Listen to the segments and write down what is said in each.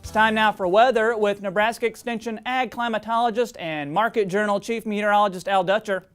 It's time now for weather with Nebraska Extension ag climatologist and Market Journal chief meteorologist Al Dutcher.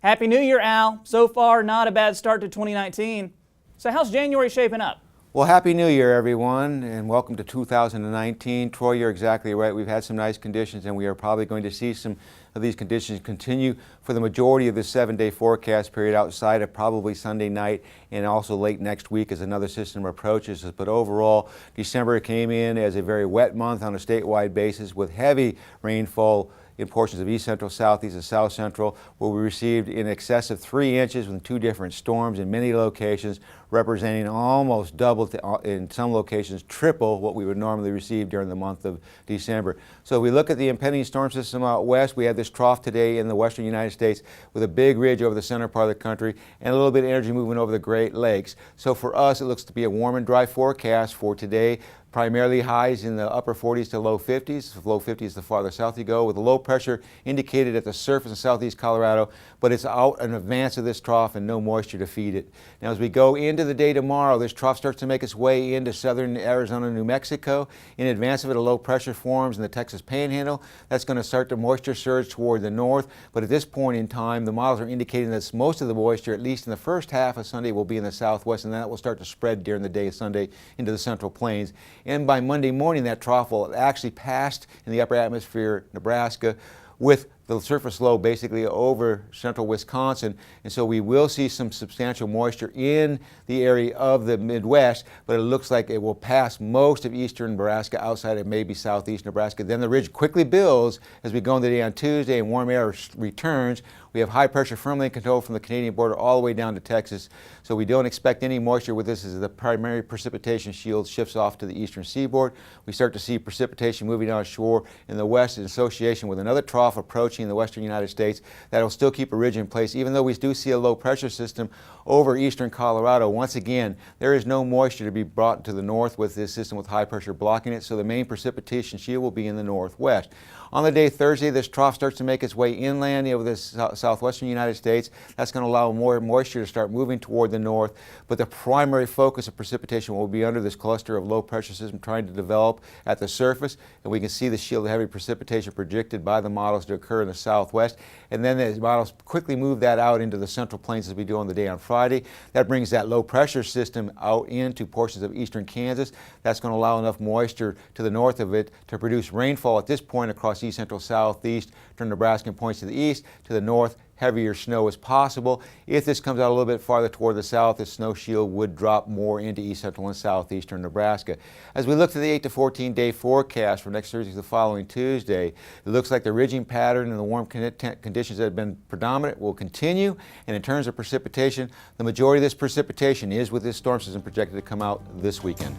Happy New Year, Al. So far, not a bad start to 2019. So how's January shaping up? Well, Happy New Year, everyone, and welcome to 2019. Troy, you're exactly right. We've had some nice conditions, and we are probably going to see some of these conditions continue for the majority of this 7-day forecast period outside of probably Sunday night and also late next week as another system approaches us. But overall, December came in as a very wet month on a statewide basis with heavy rainfall in portions of east central, southeast, and south central, where we received in excess of 3 inches with 2 different storms in many locations, representing almost double, in some locations triple what we would normally receive during the month of December. So if we look at the impending storm system out west, we have this trough today in the western United States with a big ridge over the center part of the country and a little bit of energy moving over the Great Lakes. So for us, it looks to be a warm and dry forecast for today. Primarily highs in the upper 40s to low 50s. Low 50s the farther south you go, with the low pressure indicated at the surface in southeast Colorado, but it's out in advance of this trough and no moisture to feed it. Now as we go into the day tomorrow, this trough starts to make its way into southern Arizona, New Mexico. In advance of it, a low pressure forms in the Texas Panhandle. That's going to start the moisture surge toward the north, but at this point in time, the models are indicating that most of the moisture, at least in the first half of Sunday, will be in the southwest, and that will start to spread during the day of Sunday into the central plains. And by Monday morning, that trough will actually pass in the upper atmosphere, Nebraska, with the surface low basically over central Wisconsin, and so we will see some substantial moisture in the area of the Midwest, but it looks like it will pass most of eastern Nebraska outside of maybe southeast Nebraska. Then the ridge quickly builds as we go into the day on Tuesday and warm air returns. We have high pressure firmly in control from the Canadian border all the way down to Texas, so we don't expect any moisture with this as the primary precipitation shield shifts off to the eastern seaboard. We start to see precipitation moving onshore in the west in association with another trough approaching the western United States that will still keep a ridge in place, even though we do see a low pressure system over eastern Colorado. Once again, there is no moisture to be brought to the north with this system with high pressure blocking it, so the main precipitation shield will be in the northwest. On the day Thursday, this trough starts to make its way inland over the southwestern United States. That's going to allow more moisture to start moving toward the north, but the primary focus of precipitation will be under this cluster of low pressure system trying to develop at the surface, and we can see the shield of heavy precipitation projected by the models to occur in the southwest, and then the models quickly move that out into the central plains as we do on the day on Friday. That brings that low pressure system out into portions of eastern Kansas. That's going to allow enough moisture to the north of it to produce rainfall at this point across east central southeast, turn Nebraska points to the east, to the north. Heavier snow is possible. If this comes out a little bit farther toward the south, the snow shield would drop more into east central and southeastern Nebraska. As we look to the 8 to 14 day forecast for next Thursday to the following Tuesday, it looks like the ridging pattern and the warm conditions that have been predominant will continue. And in terms of precipitation, the majority of this precipitation is with this storm system projected to come out this weekend.